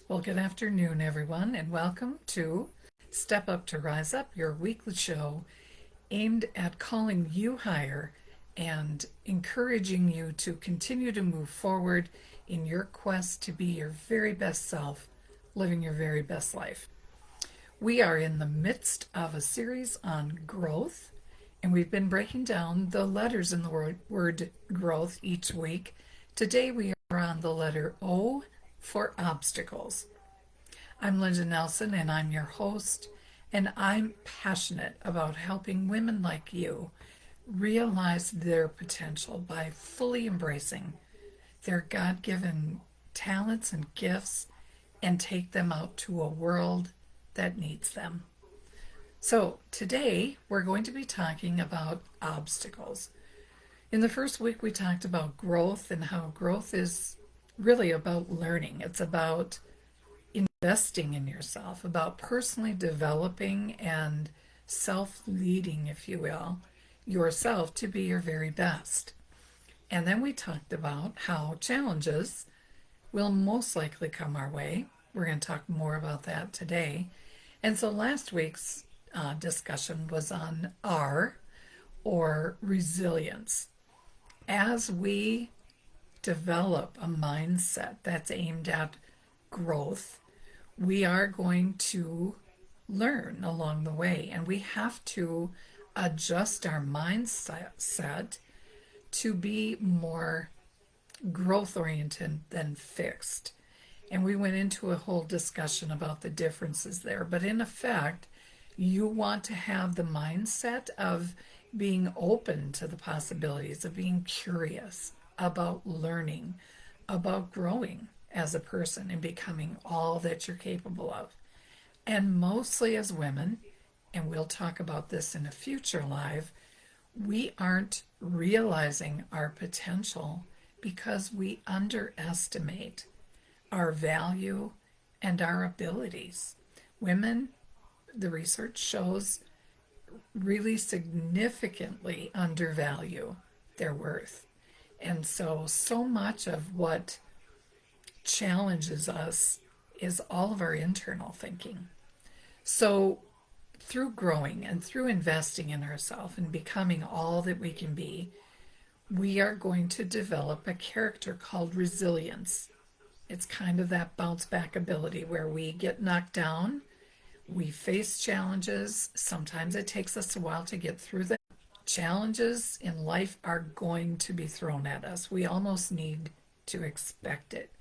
Well, good afternoon, everyone, and welcome to Step Up to Rise Up, your weekly show aimed at calling you higher and encouraging you to continue to move forward in your quest to be your very best self, living your very best life. We are in the midst of a series on growth, and we've been breaking down the letters in the word growth each week. Today we are on the letter O for obstacles. I'm Linda Nelson, and I'm your host, and I'm passionate about helping women like you realize their potential by fully embracing their God-given talents and gifts and take them out to a world that needs them. So today we're going to be talking about obstacles. In the first week we talked about growth and how growth is really about learning. It's about investing in yourself, about personally developing and self-leading, if you will, yourself to be your very best. And then we talked about how challenges will most likely come our way. We're going to talk more about that today. And so last week's discussion was on R, or resilience. As we develop a mindset that's aimed at growth, we are going to learn along the way, and we have to adjust our mindset to be more growth oriented than fixed. And we went into a whole discussion about the differences there. But in effect, you want to have the mindset of being open to the possibilities, of being curious about learning, about growing as a person and becoming all that you're capable of. And mostly as women, and we'll talk about this in a future live, we aren't realizing our potential because we underestimate our value and our abilities. Women, the research shows, really significantly undervalue their worth. And so much of what challenges us is all of our internal thinking. So through growing and through investing in ourselves and becoming all that we can be, we are going to develop a character called resilience. It's kind of that bounce back ability where we get knocked down, we face challenges. Sometimes it takes us a while to get through them. Challenges in life are going to be thrown at us. We almost need to expect it.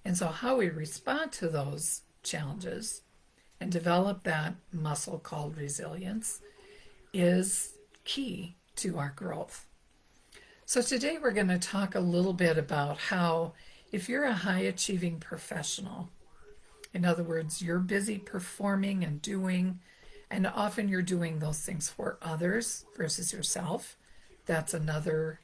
And so how we respond to those challenges and develop that muscle called resilience is key to our growth. So today we're going to talk a little bit about how if you're a high achieving professional, in other words, you're busy performing and doing, and often you're doing those things for others versus yourself. That's another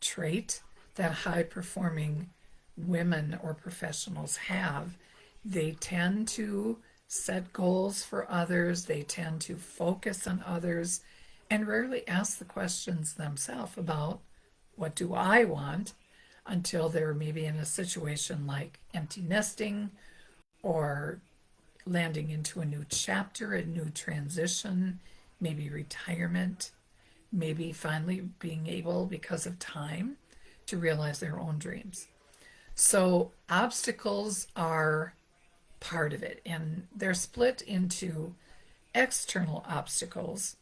trait that high performing women or professionals have. They tend to set goals for others, they tend to focus on others, and rarely ask the questions themselves about what do I want, until they're maybe in a situation like empty nesting or landing into a new chapter, a new transition, maybe retirement, maybe finally being able, because of time, to realize their own dreams. So obstacles are part of it, and they're split into external obstacles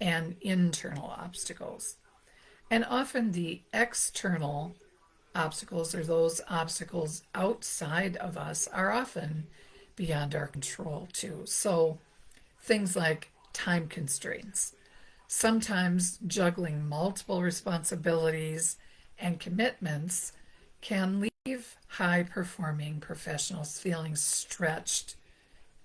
and internal obstacles. And often the external obstacles, or those obstacles outside of us, are often beyond our control too. So things like time constraints. Sometimes juggling multiple responsibilities and commitments can leave high performing professionals feeling stretched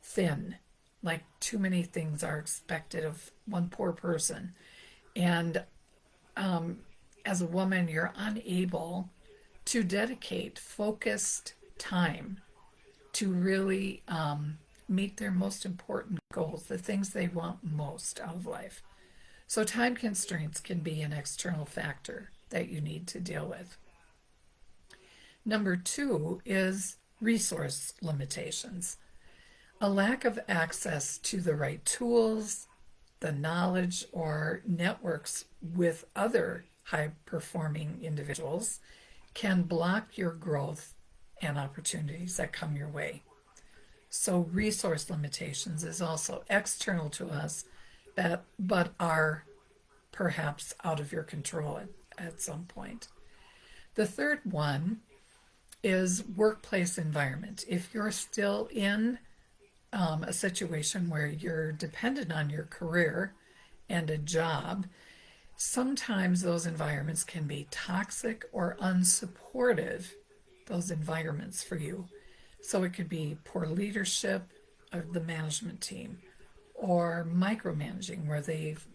thin, like too many things are expected of one poor person. And as a woman, you're unable to dedicate focused time to really meet their most important goals, the things they want most out of life. So time constraints can be an external factor that you need to deal with. Number two is resource limitations. A lack of access to the right tools, the knowledge, or networks with other high performing individuals can block your growth and opportunities that come your way. So, resource limitations is also external to us, but are perhaps out of your control at some point. The third one is workplace environment. If you're still in a situation where you're dependent on your career and a job, sometimes those environments can be toxic or unsupportive, those environments for you. So it could be poor leadership of the management team or micromanaging where they've,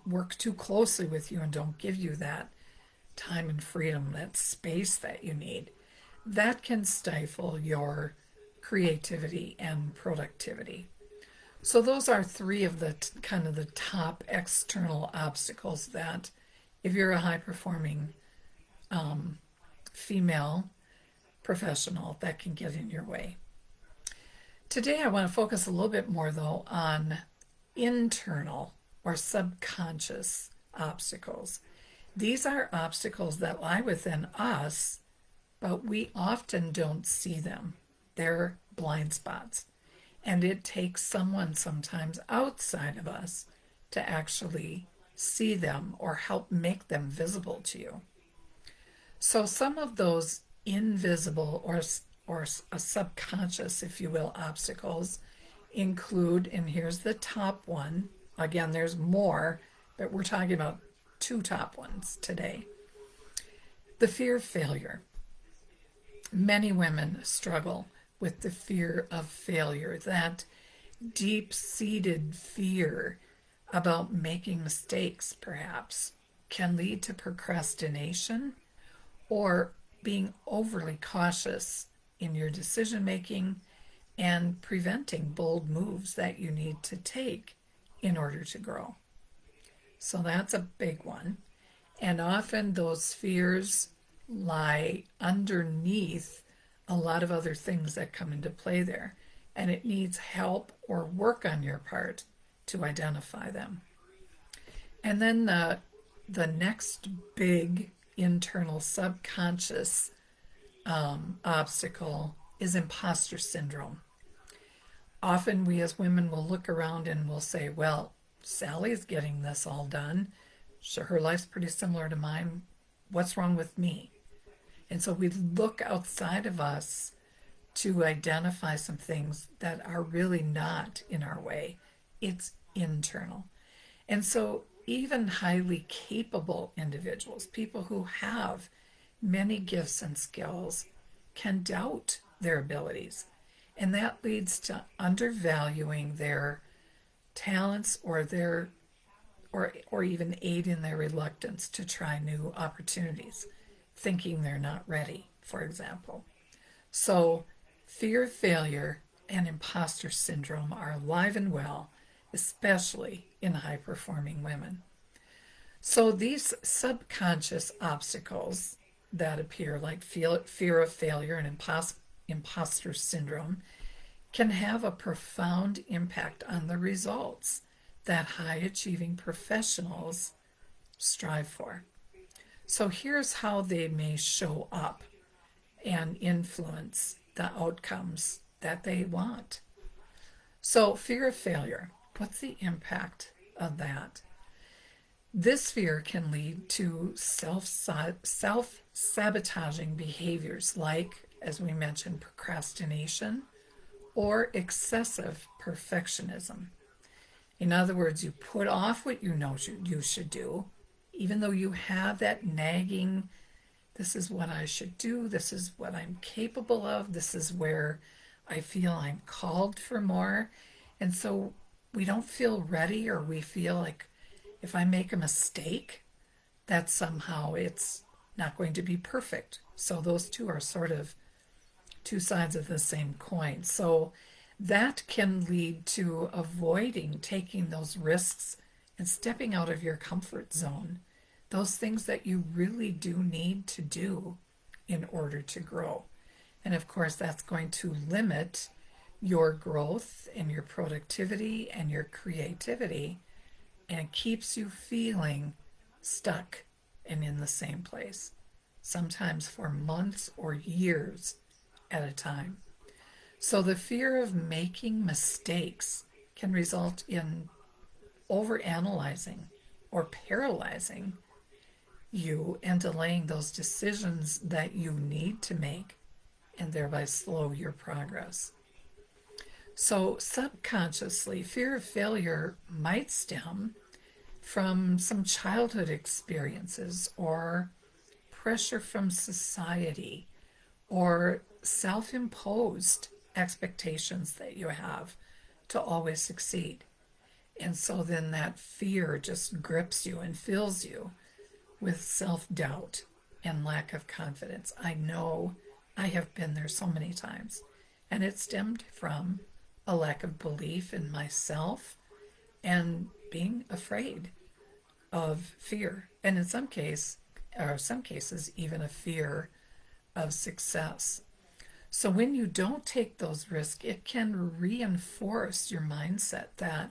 work too closely with you and don't give you that time and freedom, that space that you need. That can stifle your creativity and productivity. So those are three of the kind of the top external obstacles that if you're a high performing female professional, that can get in your way. Today I want to focus a little bit more though on internal or subconscious obstacles. These are obstacles that lie within us, but we often don't see them. They're blind spots. And it takes someone sometimes outside of us to actually see them or help make them visible to you. So some of those invisible or a subconscious, if you will, obstacles include, and here's the top one. Again, there's more, but we're talking about two top ones today. The fear of failure. Many women struggle with the fear of failure, that deep-seated fear about making mistakes, perhaps, can lead to procrastination or being overly cautious in your decision-making and preventing bold moves that you need to take in order to grow. So that's a big one. And often those fears lie underneath a lot of other things that come into play there. And it needs help or work on your part to identify them. And then the next big internal subconscious obstacle is imposter syndrome. Often we as women will look around and we'll say, well, Sally's getting this all done. Sure, her life's pretty similar to mine. What's wrong with me? And so we look outside of us to identify some things that are really not in our way. It's internal. And so even highly capable individuals, people who have many gifts and skills, can doubt their abilities. And that leads to undervaluing their talents or even aid in their reluctance to try new opportunities, thinking they're not ready, for example. So fear of failure and imposter syndrome are alive and well, especially in high-performing women. So these subconscious obstacles that appear, like fear of failure and imposter syndrome, can have a profound impact on the results that high-achieving professionals strive for. So here's how they may show up and influence the outcomes that they want. So fear of failure, what's the impact of that? This fear can lead to self-sabotaging behaviors like, as we mentioned, procrastination or excessive perfectionism. In other words, you put off what you know you should do, even though you have that nagging, this is what I should do, this is what I'm capable of, this is where I feel I'm called for more. And so we don't feel ready, or we feel like if I make a mistake, that somehow it's not going to be perfect. So those two are sort of two sides of the same coin. So that can lead to avoiding taking those risks and stepping out of your comfort zone, those things that you really do need to do in order to grow. And of course, that's going to limit your growth and your productivity and your creativity, and it keeps you feeling stuck and in the same place, sometimes for months or years at a time. So the fear of making mistakes can result in overanalyzing or paralyzing you and delaying those decisions that you need to make and thereby slow your progress. So subconsciously, fear of failure might stem from some childhood experiences or pressure from society or self-imposed expectations that you have to always succeed. And so then that fear just grips you and fills you with self-doubt and lack of confidence. I know I have been there so many times, and it stemmed from a lack of belief in myself and being afraid of fear, and in some cases even a fear of success. So when you don't take those risks, it can reinforce your mindset that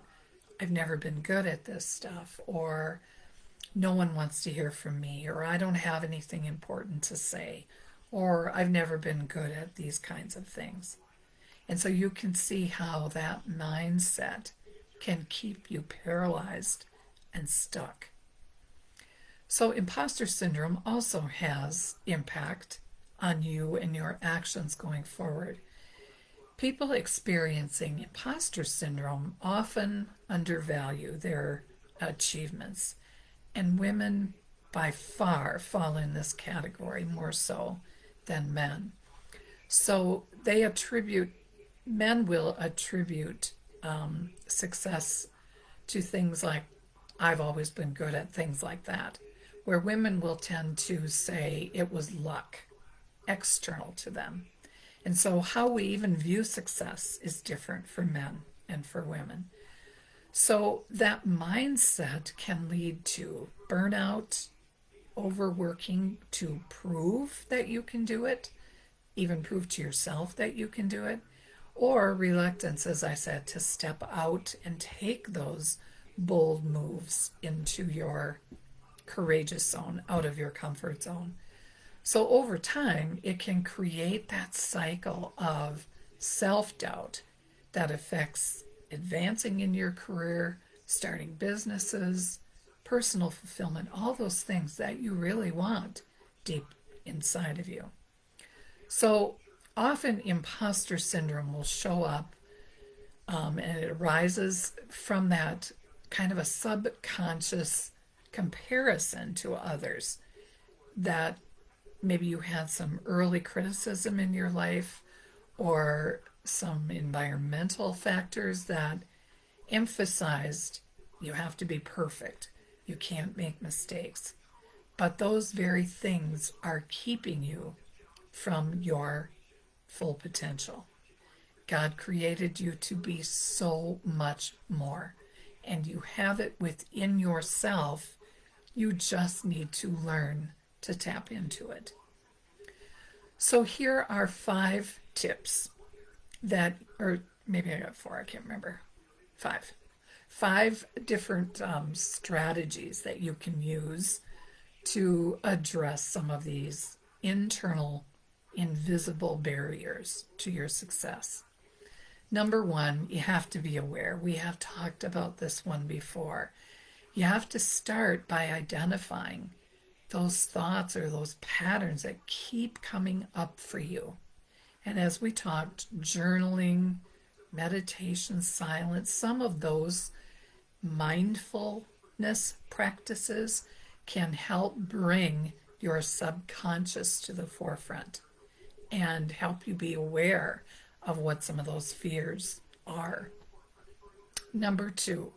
I've never been good at this stuff, or no one wants to hear from me, or I don't have anything important to say, or I've never been good at these kinds of things. And so you can see how that mindset can keep you paralyzed and stuck. So imposter syndrome also has impact on you and your actions going forward. People experiencing imposter syndrome often undervalue their achievements, and women by far fall in this category more so than men. So men will attribute success to things like, I've always been good at things like that, where women will tend to say it was luck, external to them. And so how we even view success is different for men and for women. So that mindset can lead to burnout, overworking to prove that you can do it, even prove to yourself that you can do it, or reluctance, as I said, to step out and take those bold moves into your courageous zone, out of your comfort zone. So over time, it can create that cycle of self-doubt that affects advancing in your career, starting businesses, personal fulfillment, all those things that you really want deep inside of you. So often imposter syndrome will show up, and it arises from that kind of a subconscious comparison to others, that maybe you had some early criticism in your life or some environmental factors that emphasized you have to be perfect, you can't make mistakes. But those very things are keeping you from your full potential. God created you to be so much more, and you have it within yourself. You just need to learn to tap into it. So here are 5 tips that, or maybe I got 4, I can't remember. 5 different strategies that you can use to address some of these internal invisible barriers to your success. Number 1, you have to be aware. We have talked about this one before. You have to start by identifying those thoughts or those patterns that keep coming up for you. And as we talked, journaling, meditation, silence, some of those mindfulness practices can help bring your subconscious to the forefront and help you be aware of what some of those fears are. Number 2,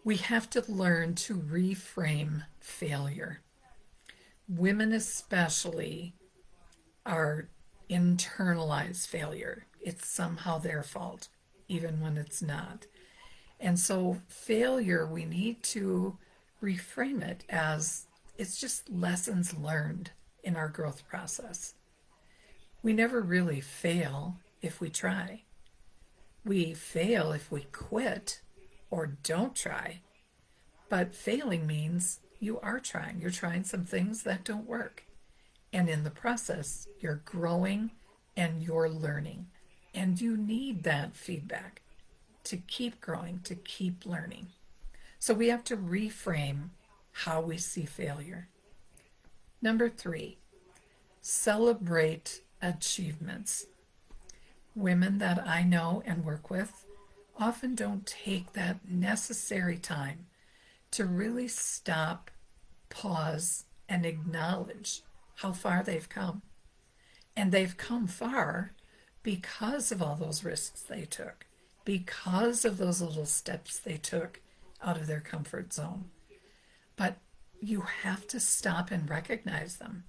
we have to learn to reframe failure. Women especially are internalized failure. It's somehow their fault, even when it's not. And so failure, we need to reframe it as it's just lessons learned in our growth process. We never really fail if we try. We fail if we quit or don't try. But failing means you are trying. You're trying some things that don't work. And in the process, you're growing and you're learning. And you need that feedback to keep growing, to keep learning. So we have to reframe how we see failure. Number 3, celebrate achievements. Women that I know and work with often don't take that necessary time to really stop, pause, and acknowledge how far they've come. And they've come far because of all those risks they took, because of those little steps they took out of their comfort zone. But you have to stop and recognize them.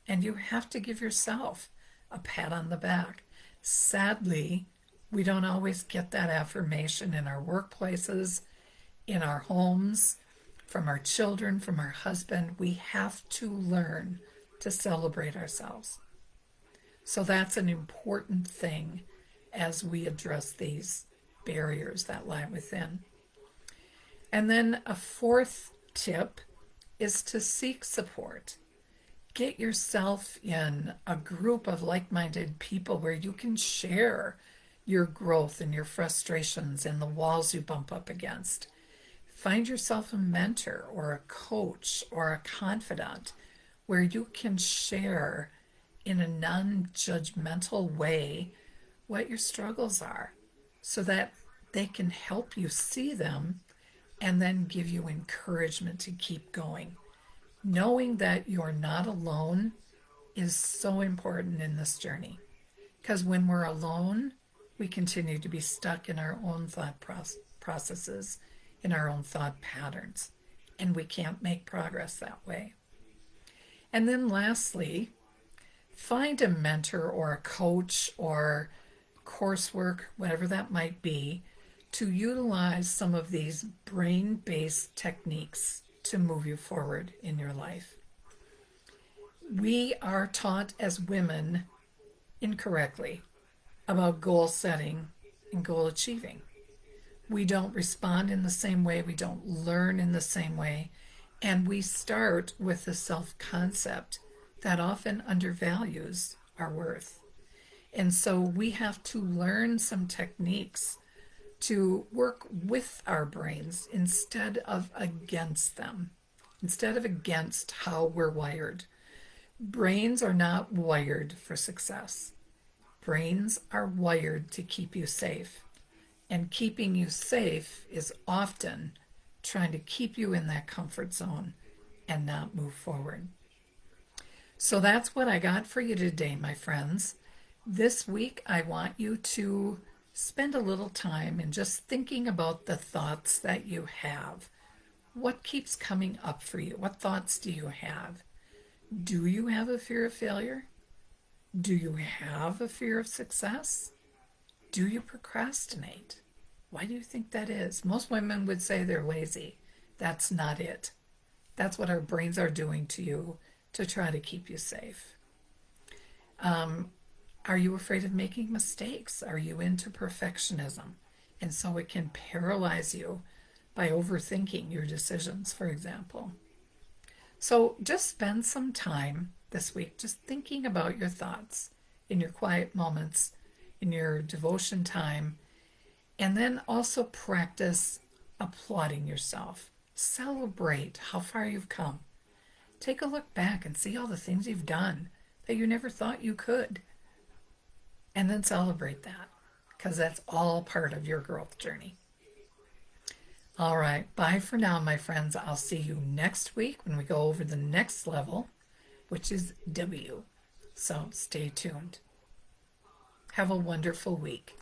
And you have to give yourself a pat on the back. Sadly, we don't always get that affirmation in our workplaces, in our homes, from our children, from our husband. We have to learn to celebrate ourselves. So that's an important thing as we address these barriers that lie within. And then a 4th tip is to seek support. Get yourself in a group of like-minded people where you can share your growth and your frustrations and the walls you bump up against. Find yourself a mentor or a coach or a confidant where you can share in a non-judgmental way what your struggles are so that they can help you see them and then give you encouragement to keep going. Knowing that you're not alone is so important in this journey, because when we're alone, we continue to be stuck in our own thought processes, in our own thought patterns, and we can't make progress that way. And then lastly, find a mentor or a coach or coursework, whatever that might be, to utilize some of these brain-based techniques to move you forward in your life. We are taught as women incorrectly about goal setting and goal achieving. We don't respond in the same way, we don't learn in the same way, and we start with the self-concept that often undervalues our worth. And so we have to learn some techniques to work with our brains instead of against them, instead of against how we're wired. Brains are not wired for success. Brains are wired to keep you safe. And keeping you safe is often trying to keep you in that comfort zone and not move forward. So that's what I got for you today, my friends. This week, I want you to spend a little time in just thinking about the thoughts that you have. What keeps coming up for you? What thoughts do you have? Do you have a fear of failure? Do you have a fear of success? Do you procrastinate? Why do you think that is? Most women would say they're lazy. That's not it. That's what our brains are doing to you to try to keep you safe. Are you afraid of making mistakes? Are you into perfectionism? And so it can paralyze you by overthinking your decisions, for example. So just spend some time this week just thinking about your thoughts in your quiet moments, in your devotion time, and then also practice applauding yourself. Celebrate how far you've come. Take a look back and see all the things you've done that you never thought you could. And then celebrate that, because that's all part of your growth journey. All right, bye for now, my friends. I'll see you next week when we go over the next level, which is W. So stay tuned. Have a wonderful week.